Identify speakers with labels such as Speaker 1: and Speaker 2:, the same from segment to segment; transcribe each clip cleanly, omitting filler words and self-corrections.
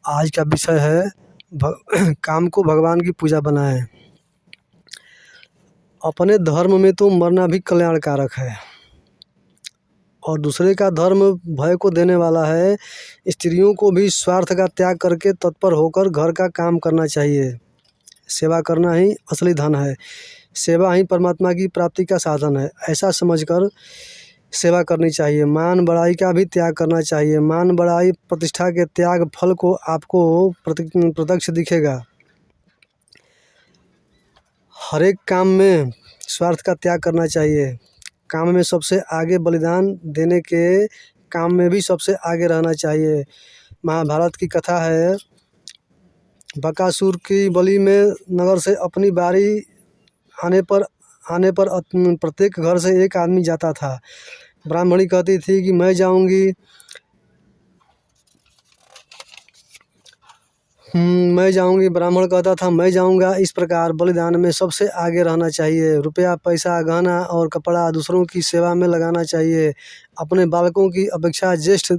Speaker 1: आज का विषय है काम को भगवान की पूजा बनाएं। अपने धर्म में तो मरना भी कल्याणकारक है और दूसरे का धर्म भय को देने वाला है। स्त्रियों को भी स्वार्थ का त्याग करके तत्पर होकर घर का काम करना चाहिए। सेवा करना ही असली धन है। सेवा ही परमात्मा की प्राप्ति का साधन है, ऐसा समझकर सेवा करनी चाहिए। मान बड़ाई का भी त्याग करना चाहिए। मान बड़ाई प्रतिष्ठा के त्याग फल को आपको प्रत्यक्ष दिखेगा। हर एक काम में स्वार्थ का त्याग करना चाहिए। काम में सबसे आगे बलिदान देने के काम में भी सबसे आगे रहना चाहिए। महाभारत की कथा है, बकासुर की बलि में नगर से अपनी बारी आने पर प्रत्येक घर से एक आदमी जाता था। ब्राह्मणी कहती थी कि मैं जाऊंगी, ब्राह्मण कहता था मैं जाऊंगा। इस प्रकार बलिदान में सबसे आगे रहना चाहिए। रुपया, पैसा, गहना और कपड़ा दूसरों की सेवा में लगाना चाहिए। अपने बालकों की अपेक्षा ज्येष्ठ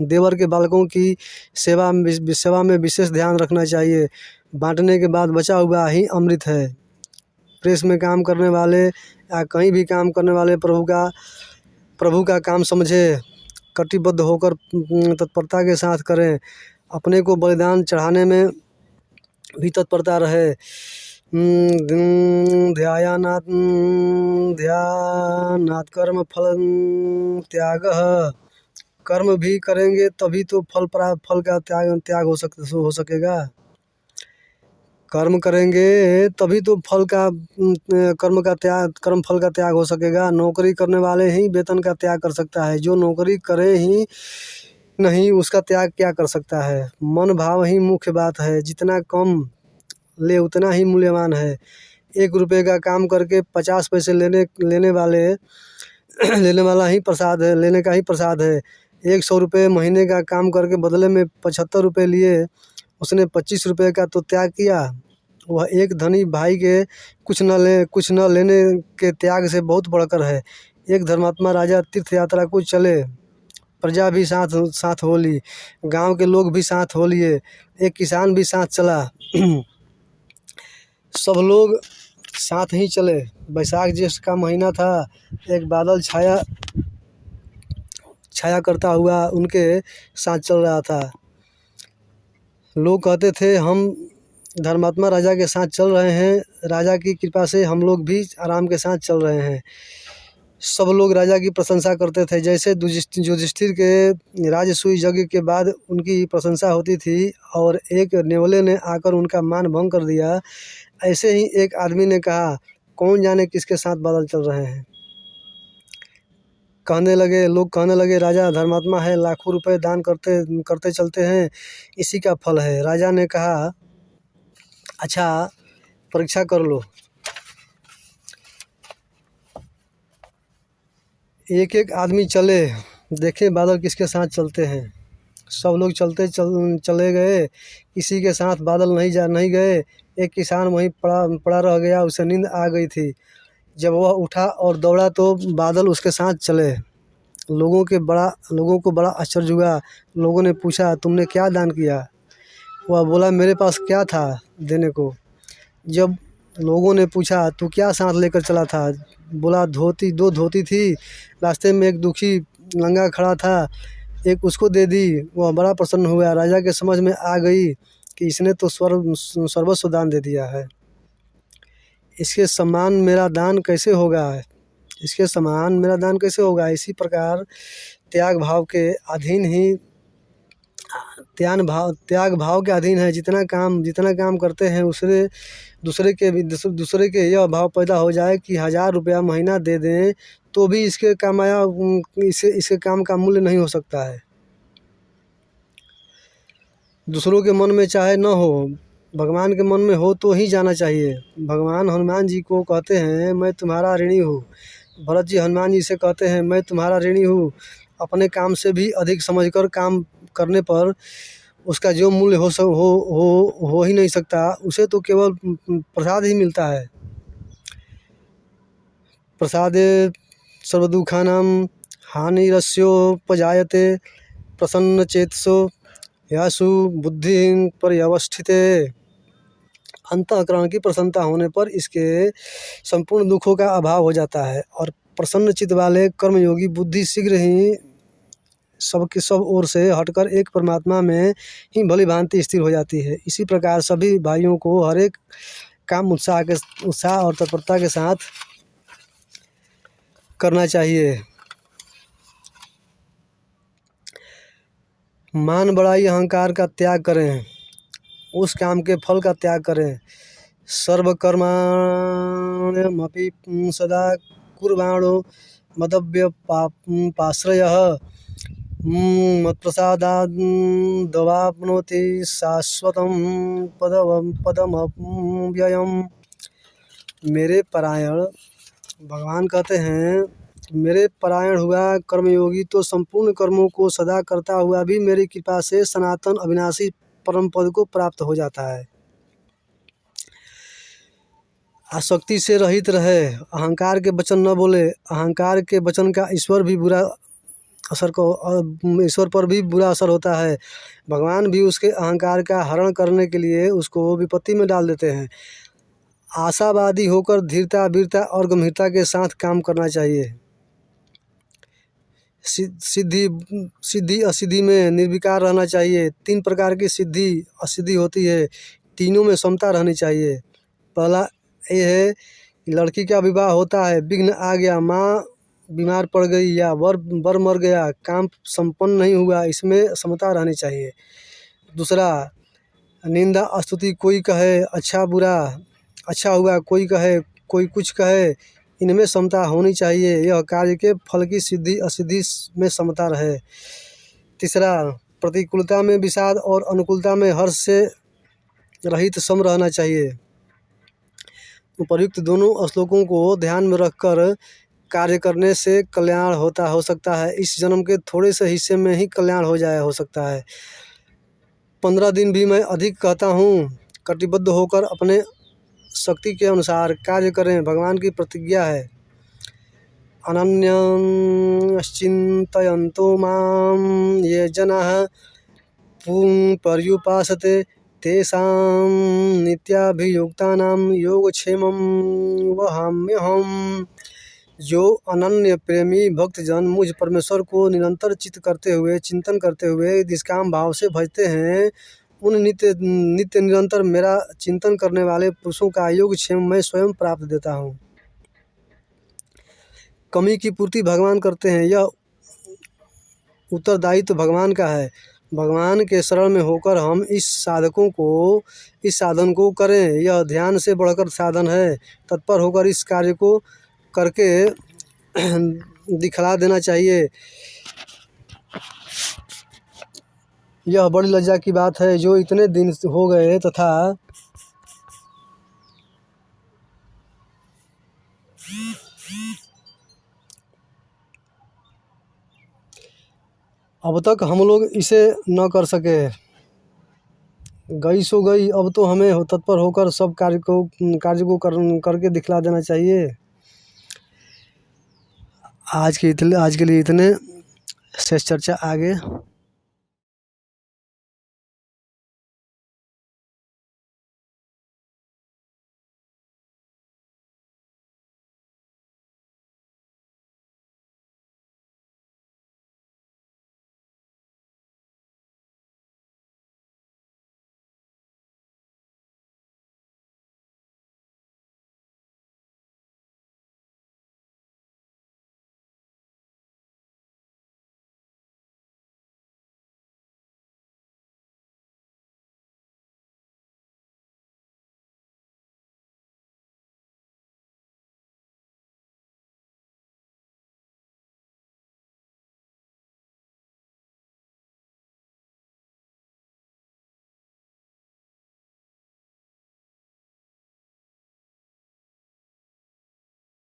Speaker 1: देवर के बालकों की सेवा में विशेष ध्यान रखना चाहिए। बांटने के बाद बचा हुआ ही अमृत है। प्रेस में काम करने वाले या कहीं भी काम करने वाले प्रभु का काम समझे, कटिबद्ध होकर तत्परता के साथ करें। अपने को बलिदान चढ़ाने में भी तत्परता रहे। ध्यानात् कर्म फल त्यागः। कर्म भी करेंगे तभी तो फल का त्याग हो सकेगा। कर्म करेंगे तभी तो कर्म फल का त्याग हो सकेगा। नौकरी करने वाले ही वेतन का त्याग कर सकता है। जो नौकरी करे ही नहीं उसका त्याग क्या कर सकता है। मन भाव ही मुख्य बात है। जितना कम ले उतना ही मूल्यवान है। 1 रुपये का काम करके 50 पैसे लेने वाला ही प्रसाद है, लेने का ही प्रसाद है। 100 रुपये महीने का काम करके बदले में 75 रुपये लिए, उसने 25 रुपये का तो त्याग किया। वह एक धनी भाई के कुछ न लेने के त्याग से बहुत बढ़कर है। एक धर्मात्मा राजा तीर्थ यात्रा को चले, प्रजा भी साथ हो ली, गांव के लोग भी साथ हो लिए, एक किसान भी साथ चला। सब लोग साथ ही चले। बैसाख ज्येष्ठ का महीना था। एक बादल छाया करता हुआ उनके साथ चल रहा था। लोग कहते थे हम धर्मात्मा राजा के साथ चल रहे हैं। राजा की कृपा से हम लोग भी आराम के साथ चल रहे हैं। सब लोग राजा की प्रशंसा करते थे। जैसे युधिष्ठिर के राजसूय यज्ञ के बाद उनकी प्रशंसा होती थी और एक नेवले ने आकर उनका मान भंग कर दिया, ऐसे ही एक आदमी ने कहा, कौन जाने किसके साथ बादल चल रहे हैं। लोग कहने लगे राजा धर्मात्मा है, लाखों रुपए दान करते चलते हैं, इसी का फल है। राजा ने कहा, अच्छा परीक्षा कर लो। एक एक आदमी चले, देखे बादल किसके साथ चलते हैं। सब लोग चले गए, किसी के साथ बादल नहीं गए। एक किसान वहीं पड़ा रह गया, उसे नींद आ गई थी। जब वह उठा और दौड़ा तो बादल उसके साथ चले। लोगों को बड़ा आश्चर्य हुआ। लोगों ने पूछा, तुमने क्या दान किया? वह बोला, मेरे पास क्या था देने को। जब लोगों ने पूछा, तू क्या साथ लेकर चला था? बोला, 2 धोती थी। रास्ते में एक दुखी नंगा खड़ा था, एक उसको दे दी। वह बड़ा प्रसन्न हुआ। राजा के समझ में आ गई कि इसने तो सर्वस्व दान दे दिया है। इसके समान मेरा दान कैसे होगा। इसी प्रकार त्याग भाव के अधीन है। जितना काम करते हैं दूसरे के यह भाव पैदा हो जाए कि 1000 रुपया महीना दे दें तो भी इसके काम का मूल्य नहीं हो सकता है। दूसरों के मन में चाहे न हो, भगवान के मन में हो तो ही जाना चाहिए। भगवान हनुमान जी को कहते हैं, मैं तुम्हारा ऋणी हूँ। भरत जी हनुमान जी से कहते हैं, मैं तुम्हारा ऋणी हूँ। अपने काम से भी अधिक समझकर काम करने पर उसका जो मूल्य हो ही नहीं सकता। उसे तो केवल प्रसाद ही मिलता है। प्रसादे सर्वदुःखानां हानिरस्योपजायते प्रसन्नचेतसो यासु बुद्धि पर्यवस्थिते, अंतःकरण की प्रसन्नता होने पर इसके संपूर्ण दुखों का अभाव हो जाता है और प्रसन्न चित्त वाले कर्मयोगी बुद्धि शीघ्र ही सबकी सब ओर से हटकर एक परमात्मा में ही भली भांति स्थिर हो जाती है। इसी प्रकार सभी भाइयों को हर एक काम उत्साह और तत्परता के साथ करना चाहिए। मान बड़ाई अहंकार का त्याग करें, उस काम के फल का त्याग करें। सर्वकर्माण्यमपि सदा कुर्वाणो मदव्यपाश्रयः मत्प्रसादादवाप्नोति शाश्वतं पदमव्ययम्। मेरे परायण, भगवान कहते हैं, मेरे परायण हुआ कर्मयोगी तो संपूर्ण कर्मों को सदा करता हुआ भी मेरी कृपा से सनातन अविनाशी परम पद को प्राप्त हो जाता है। आसक्ति से रहित रहे, अहंकार के वचन न बोले। अहंकार के वचन का ईश्वर पर भी बुरा असर होता है। भगवान भी उसके अहंकार का हरण करने के लिए उसको विपत्ति में डाल देते हैं। आशावादी होकर धीरता, वीरता और गंभीरता के साथ काम करना चाहिए। सिद्धि असिद्धि में निर्विकार रहना चाहिए। 3 प्रकार की सिद्धि असिद्धि होती है, तीनों में समता रहनी चाहिए। पहला ये है कि लड़की का विवाह होता है, विघ्न आ गया, माँ बीमार पड़ गई या वर मर गया, काम संपन्न नहीं हुआ, इसमें समता रहनी चाहिए। दूसरा, निंदा स्तुति कोई कहे, अच्छा बुरा, अच्छा हुआ कोई कहे, कोई कुछ कहे, इनमें समता होनी चाहिए। यह कार्य के फल की सिद्धि असिद्धि में समता रहे। तीसरा, प्रतिकूलता में विषाद और अनुकूलता में हर्ष से रहित सम रहना चाहिए। उपर्युक्त दोनों श्लोकों को ध्यान में रखकर कार्य करने से कल्याण हो सकता है। इस जन्म के थोड़े से हिस्से में ही कल्याण हो सकता है। 15 दिन भी मैं अधिक कहता हूँ, कटिबद्ध होकर अपने शक्ति के अनुसार कार्य करें। भगवान की प्रतिज्ञा है, अनन्यश्चिन्तयन्तो मां ये जनाः पर्युपासते तेषां नित्याभियुक्तानां योगक्षेमं वहाम्यहम्। जो अनन्य प्रेमी भक्तजन मुझ परमेश्वर को निरंतर चिंतन करते हुए निष्काम भाव से भजते हैं, उन नित्य निरंतर मेरा चिंतन करने वाले पुरुषों का योगक्षेम मैं स्वयं प्राप्त देता हूँ। कमी की पूर्ति भगवान करते हैं, यह उत्तरदायित्व भगवान का है। भगवान के शरण में होकर हम इस साधन को करें। यह ध्यान से बढ़कर साधन है। तत्पर होकर इस कार्य को करके दिखला देना चाहिए। यह बड़ी लज्जा की बात है जो इतने दिन हो गए तथा अब तक हम लोग इसे न कर सके। गई सो गई, अब तो हमें तत्पर होकर सब कार्य को करके दिखला देना चाहिए। आज के लिए इतने शेष चर्चा आगे।